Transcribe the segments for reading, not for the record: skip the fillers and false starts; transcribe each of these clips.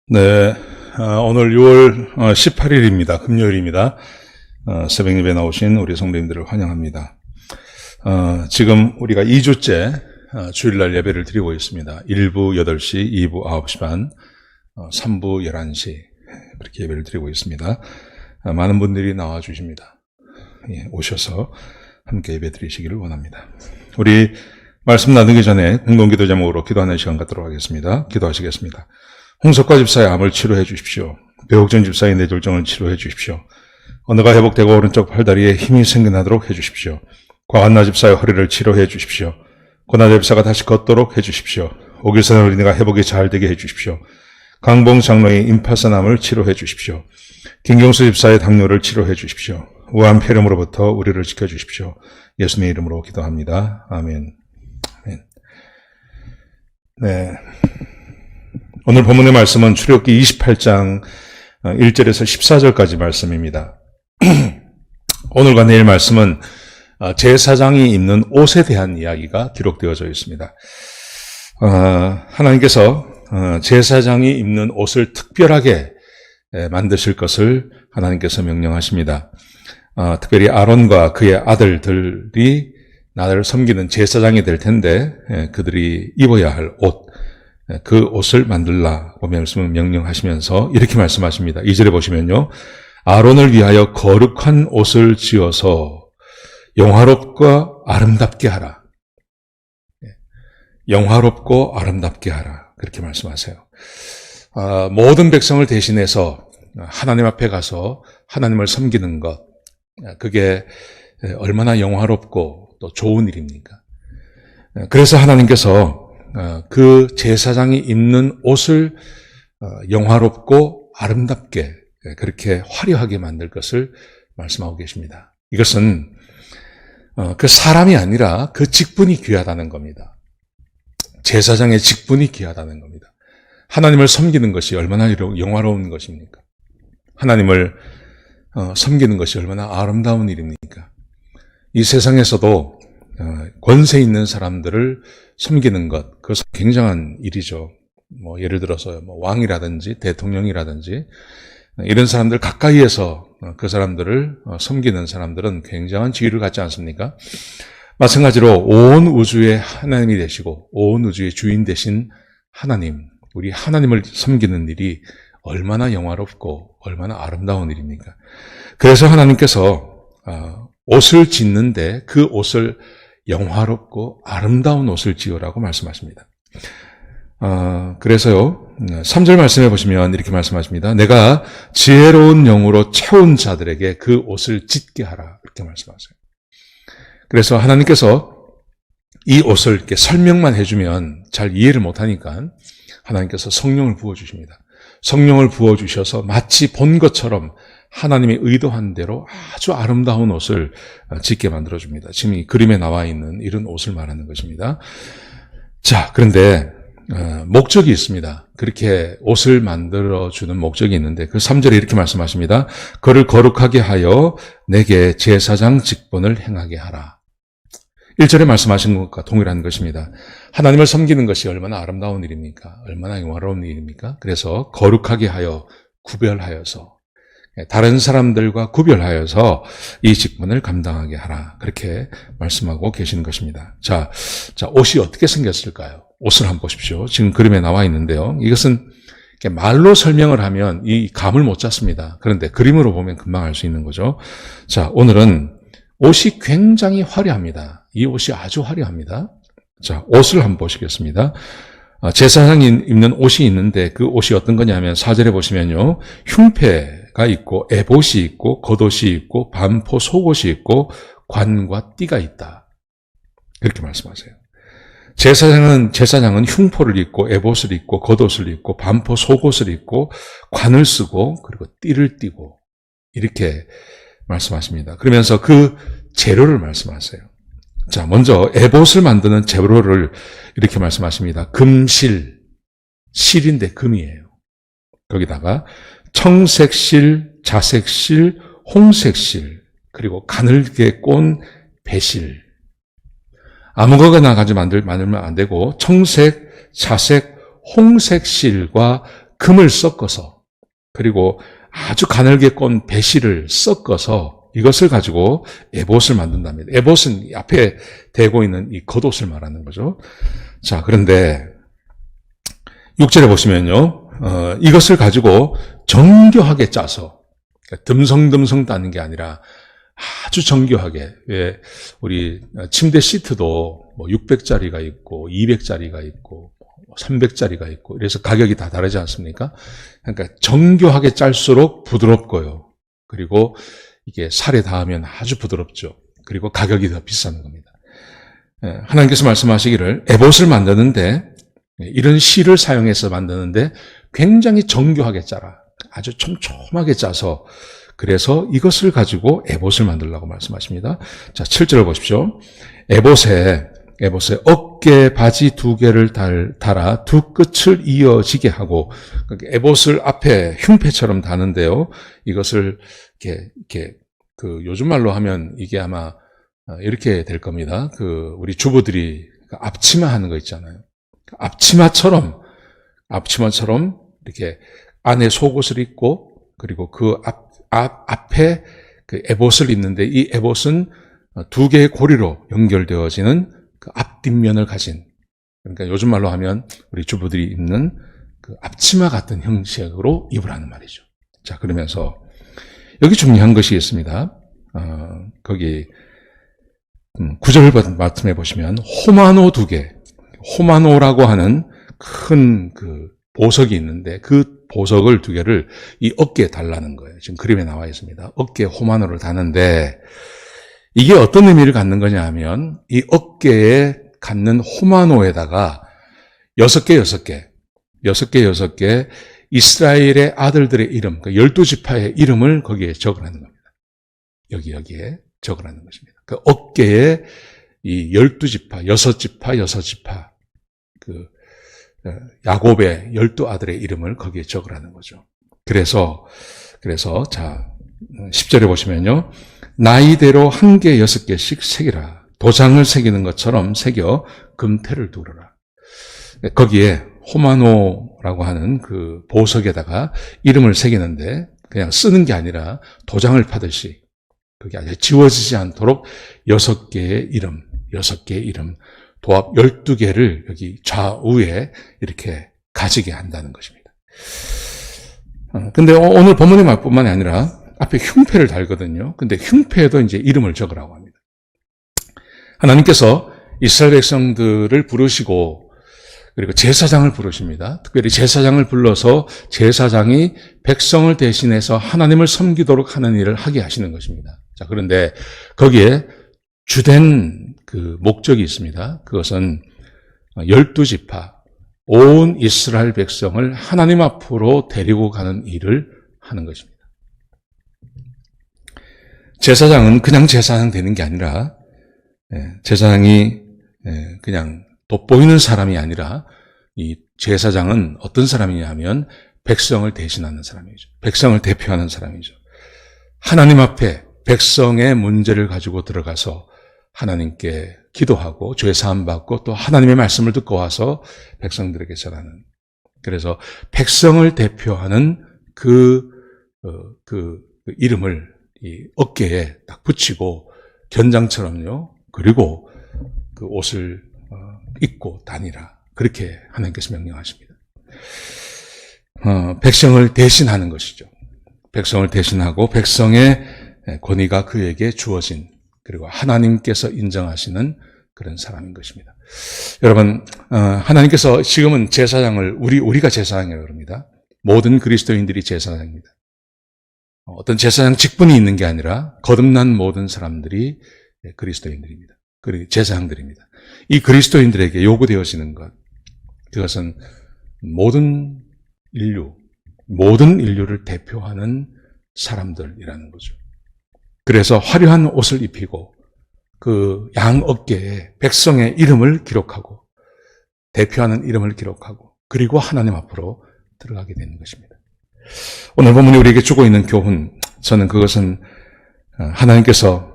네, 오늘 6월 18일입니다. 금요일입니다. 새벽 예배 나오신 우리 성도님들을 환영합니다. 지금 우리가 2주째 주일날 예배를 드리고 있습니다. 1부 8시, 2부 9시 반, 3부 11시 그렇게 예배를 드리고 있습니다. 많은 분들이 나와 주십니다. 오셔서 함께 예배 드리시기를 원합니다. 우리 말씀 나누기 전에 공동기도 제목으로 기도하는 시간 갖도록 하겠습니다. 기도하시겠습니다. 홍석과 집사의 암을 치료해 주십시오. 배옥전 집사의 뇌졸중을 치료해 주십시오. 언어가 회복되고 오른쪽 팔다리에 힘이 생겨나도록 해 주십시오. 과한나 집사의 허리를 치료해 주십시오. 고나 집사가 다시 걷도록 해 주십시오. 오길선 어린이가 회복이 잘 되게 해 주십시오. 강봉 장로의 임파선암을 치료해 주십시오. 김경수 집사의 당뇨를 치료해 주십시오. 우한 폐렴으로부터 우리를 지켜 주십시오. 예수님의 이름으로 기도합니다. 아멘. 아멘. 네. 오늘 본문의 말씀은 출애굽기 28장 1절에서 14절까지 말씀입니다. 오늘과 내일 말씀은 제사장이 입는 옷에 대한 이야기가 기록되어져 있습니다. 하나님께서 제사장이 입는 옷을 특별하게 만드실 것을 하나님께서 명령하십니다. 특별히 아론과 그의 아들들이 나를 섬기는 제사장이 될 텐데 그들이 입어야 할 옷, 그 옷을 만들라고 말씀을 명령하시면서 이렇게 말씀하십니다. 2절에 보시면요. 아론을 위하여 거룩한 옷을 지어서 영화롭고 아름답게 하라. 영화롭고 아름답게 하라. 그렇게 말씀하세요. 모든 백성을 대신해서 하나님 앞에 가서 하나님을 섬기는 것, 그게 얼마나 영화롭고 또 좋은 일입니까? 그래서 하나님께서 그 제사장이 입는 옷을 영화롭고 아름답게 그렇게 화려하게 만들 것을 말씀하고 계십니다. 이것은 그 사람이 아니라 그 직분이 귀하다는 겁니다. 제사장의 직분이 귀하다는 겁니다. 하나님을 섬기는 것이 얼마나 영화로운 것입니까? 하나님을 섬기는 것이 얼마나 아름다운 일입니까? 이 세상에서도 권세 있는 사람들을 섬기는 것, 그것은 굉장한 일이죠. 예를 들어서 왕이라든지 대통령이라든지 이런 사람들 가까이에서 그 사람들을 섬기는 사람들은 굉장한 지위를 갖지 않습니까? 마찬가지로 온 우주의 하나님이 되시고 온 우주의 주인 되신 하나님, 우리 하나님을 섬기는 일이 얼마나 영화롭고 얼마나 아름다운 일입니까? 그래서 하나님께서 옷을 짓는데 그 옷을 영화롭고 아름다운 옷을 지으라고 말씀하십니다. 그래서요, 3절 말씀해 보시면 이렇게 말씀하십니다. 내가 지혜로운 영으로 채운 자들에게 그 옷을 짓게 하라. 이렇게 말씀하세요. 그래서 하나님께서 이 옷을 이렇게 설명만 해주면 잘 이해를 못하니까 하나님께서 성령을 부어주십니다. 성령을 부어주셔서 마치 본 것처럼 하나님이 의도한 대로 아주 아름다운 옷을 짓게 만들어줍니다. 지금 이 그림에 나와 있는 이런 옷을 말하는 것입니다. 자, 그런데 목적이 있습니다. 그렇게 옷을 만들어주는 목적이 있는데 그 3절에 이렇게 말씀하십니다. 그를 거룩하게 하여 내게 제사장 직분을 행하게 하라. 1절에 말씀하신 것과 동일한 것입니다. 하나님을 섬기는 것이 얼마나 아름다운 일입니까? 얼마나 영화로운 일입니까? 그래서 거룩하게 하여 구별하여서 다른 사람들과 구별하여서 이 직분을 감당하게 하라. 그렇게 말씀하고 계시는 것입니다. 자, 옷이 어떻게 생겼을까요? 옷을 한번 보십시오. 지금 그림에 나와 있는데요. 이것은 말로 설명을 하면 이 감을 못 잡습니다. 그런데 그림으로 보면 금방 알 수 있는 거죠. 자, 오늘은 옷이 굉장히 화려합니다. 이 옷이 아주 화려합니다. 자, 옷을 한번 보시겠습니다. 제사장이 입는 옷이 있는데 그 옷이 어떤 거냐면 4절에 보시면요. 흉패가 있고 에봇이 있고 겉옷이 있고 반포 속옷이 있고 관과 띠가 있다. 그렇게 말씀하세요. 제사장은 흉포를 입고 에봇을 입고 겉옷을 입고 반포 속옷을 입고 관을 쓰고 그리고 띠를 띠고 이렇게 말씀하십니다. 그러면서 그 재료를 말씀하세요. 자, 먼저 에봇을 만드는 재료를 이렇게 말씀하십니다. 금실, 실인데 금이에요. 거기다가 청색실, 자색실, 홍색실, 그리고 가늘게 꼰 배실. 아무거나 가지고 만들면 안 되고 청색, 자색, 홍색 실과 금을 섞어서 그리고 아주 가늘게 꼰 배실을 섞어서 이것을 가지고 에봇을 만든답니다. 에봇은 앞에 대고 있는 이 겉옷을 말하는 거죠. 자, 그런데 6절에 보시면요. 이것을 가지고 정교하게 짜서 그러니까 듬성듬성 따는 게 아니라 아주 정교하게, 왜 우리 침대 시트도 뭐 600짜리가 있고 200짜리가 있고 300짜리가 있고 그래서 가격이 다 다르지 않습니까? 그러니까 정교하게 짤수록 부드럽고요. 그리고 이게 살에 닿으면 아주 부드럽죠. 그리고 가격이 더 비싼 겁니다. 하나님께서 말씀하시기를 에봇을 만드는데 이런 실을 사용해서 만드는데 굉장히 정교하게 짜라. 아주 촘촘하게 짜서 그래서 이것을 가지고 에봇을 만들라고 말씀하십니다. 자, 7절을 보십시오. 에봇에 어깨 바지 2개를 달아 두 끝을 이어지게 하고 에봇을 앞에 흉패처럼 다는데요. 이것을 이렇게 요즘 말로 하면 이게 아마 이렇게 될 겁니다. 우리 주부들이 앞치마 하는 거 있잖아요. 앞치마처럼 이렇게 안에 속옷을 입고 그리고 그 앞에 그 에봇을 입는데 이 에봇은 2개의 고리로 연결되어지는 그 앞뒷면을 가진, 그러니까 요즘 말로 하면 우리 주부들이 입는 그 앞치마 같은 형식으로 입으라는 말이죠. 자, 그러면서 여기 중요한 것이 있습니다. 거기 9절 말씀해 보시면 호마노 2개, 호마노라고 하는 큰 그 보석이 있는데 그 보석을 2개를 이 어깨에 달라는 거예요. 지금 그림에 나와 있습니다. 어깨에 호마노를 다는데 이게 어떤 의미를 갖는 거냐 하면 이 어깨에 갖는 호마노에다가 6개 이스라엘의 아들들의 이름, 12지파의 이름을 거기에 적으라는 겁니다. 여기에 적으라는 것입니다. 그 어깨에 이 12지파, 6지파, 야곱의 12아들의 이름을 거기에 적으라는 거죠. 그래서 자, 10절에 보시면요. 나이대로 1개 6개씩 새기라. 도장을 새기는 것처럼 새겨 금태를 두르라. 거기에 호마노라고 하는 그 보석에다가 이름을 새기는데 그냥 쓰는 게 아니라 도장을 파듯이 그게 아주 지워지지 않도록 6개의 이름, 도합 12개를 여기 좌우에 이렇게 가지게 한다는 것입니다. 근데 오늘 본문의 말뿐만이 아니라 앞에 흉패를 달거든요. 근데 흉패에도 이제 이름을 적으라고 합니다. 하나님께서 이스라엘 백성들을 부르시고 그리고 제사장을 부르십니다. 특별히 제사장을 불러서 제사장이 백성을 대신해서 하나님을 섬기도록 하는 일을 하게 하시는 것입니다. 자, 그런데 거기에 주된 그 목적이 있습니다. 그것은 12지파, 온 이스라엘 백성을 하나님 앞으로 데리고 가는 일을 하는 것입니다. 제사장은 그냥 제사장 되는 게 아니라 제사장이 그냥 돋보이는 사람이 아니라 이 제사장은 어떤 사람이냐 하면 백성을 대신하는 사람이죠. 백성을 대표하는 사람이죠. 하나님 앞에 백성의 문제를 가지고 들어가서 하나님께 기도하고 죄 사함 받고 또 하나님의 말씀을 듣고 와서 백성들에게 전하는. 그래서 백성을 대표하는 그 이름을 이 어깨에 딱 붙이고 견장처럼요. 그리고 그 옷을 입고 다니라. 그렇게 하나님께서 명령하십니다. 백성을 대신하는 것이죠. 백성을 대신하고 백성의 권위가 그에게 주어진 그리고 하나님께서 인정하시는 그런 사람인 것입니다. 여러분, 하나님께서 지금은 제사장을 우리가 제사장이라고 합니다. 모든 그리스도인들이 제사장입니다. 어떤 제사장 직분이 있는 게 아니라 거듭난 모든 사람들이 그리스도인들입니다. 그리고 제사장들입니다. 이 그리스도인들에게 요구되어지는 것, 그것은 모든 인류를 대표하는 사람들이라는 거죠. 그래서 화려한 옷을 입히고 그 양 어깨에 백성의 이름을 기록하고 대표하는 이름을 기록하고 그리고 하나님 앞으로 들어가게 되는 것입니다. 오늘 본문이 우리에게 주고 있는 교훈, 저는 그것은 하나님께서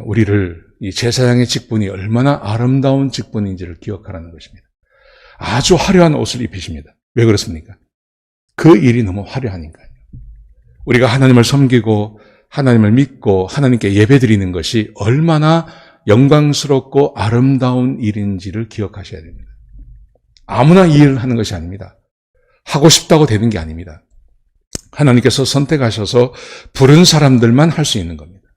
우리를 이 제사장의 직분이 얼마나 아름다운 직분인지를 기억하라는 것입니다. 아주 화려한 옷을 입히십니다. 왜 그렇습니까? 그 일이 너무 화려하니까요. 우리가 하나님을 섬기고 하나님을 믿고 하나님께 예배드리는 것이 얼마나 영광스럽고 아름다운 일인지를 기억하셔야 됩니다. 아무나 이 일을 하는 것이 아닙니다. 하고 싶다고 되는 게 아닙니다. 하나님께서 선택하셔서 부른 사람들만 할 수 있는 겁니다.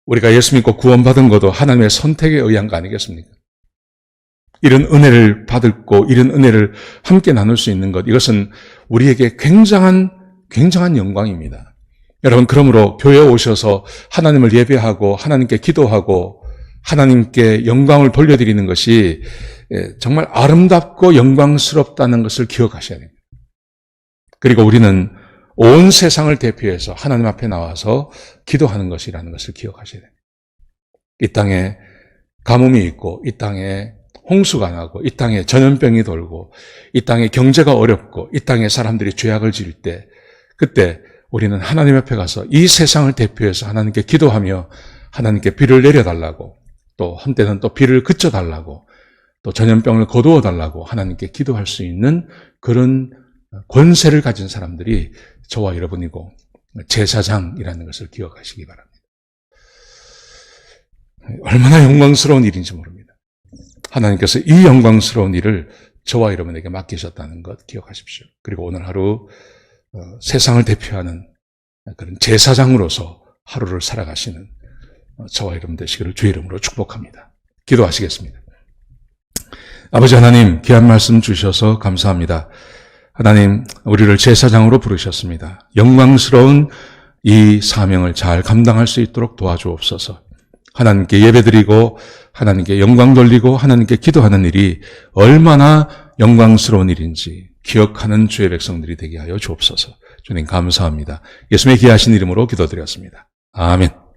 우리가 예수 믿고 구원받은 것도 하나님의 선택에 의한 거 아니겠습니까? 이런 은혜를 받고 이런 은혜를 함께 나눌 수 있는 것, 이것은 우리에게 굉장한 영광입니다. 여러분, 그러므로 교회에 오셔서 하나님을 예배하고 하나님께 기도하고 하나님께 영광을 돌려드리는 것이 정말 아름답고 영광스럽다는 것을 기억하셔야 됩니다. 그리고 우리는 온 세상을 대표해서 하나님 앞에 나와서 기도하는 것이라는 것을 기억하셔야 됩니다. 이 땅에 가뭄이 있고 이 땅에 홍수가 나고 이 땅에 전염병이 돌고 이 땅에 경제가 어렵고 이 땅에 사람들이 죄악을 지을 때, 그때 우리는 하나님 앞에 가서 이 세상을 대표해서 하나님께 기도하며 하나님께 비를 내려달라고, 또 한때는 또 비를 그쳐달라고, 또 전염병을 거두어 달라고 하나님께 기도할 수 있는 그런 권세를 가진 사람들이 저와 여러분이고 제사장이라는 것을 기억하시기 바랍니다. 얼마나 영광스러운 일인지 모릅니다. 하나님께서 이 영광스러운 일을 저와 여러분에게 맡기셨다는 것 기억하십시오. 그리고 오늘 하루 세상을 대표하는 그런 제사장으로서 하루를 살아가시는 저와 여러분 되시기를 주의 이름으로 축복합니다. 기도하시겠습니다. 아버지 하나님, 귀한 말씀 주셔서 감사합니다. 하나님, 우리를 제사장으로 부르셨습니다. 영광스러운 이 사명을 잘 감당할 수 있도록 도와주옵소서. 하나님께 예배드리고 하나님께 영광 돌리고 하나님께 기도하는 일이 얼마나 영광스러운 일인지 기억하는 주의 백성들이 되게 하여 주옵소서. 주님 감사합니다. 예수님의 귀하신 이름으로 기도드렸습니다. 아멘.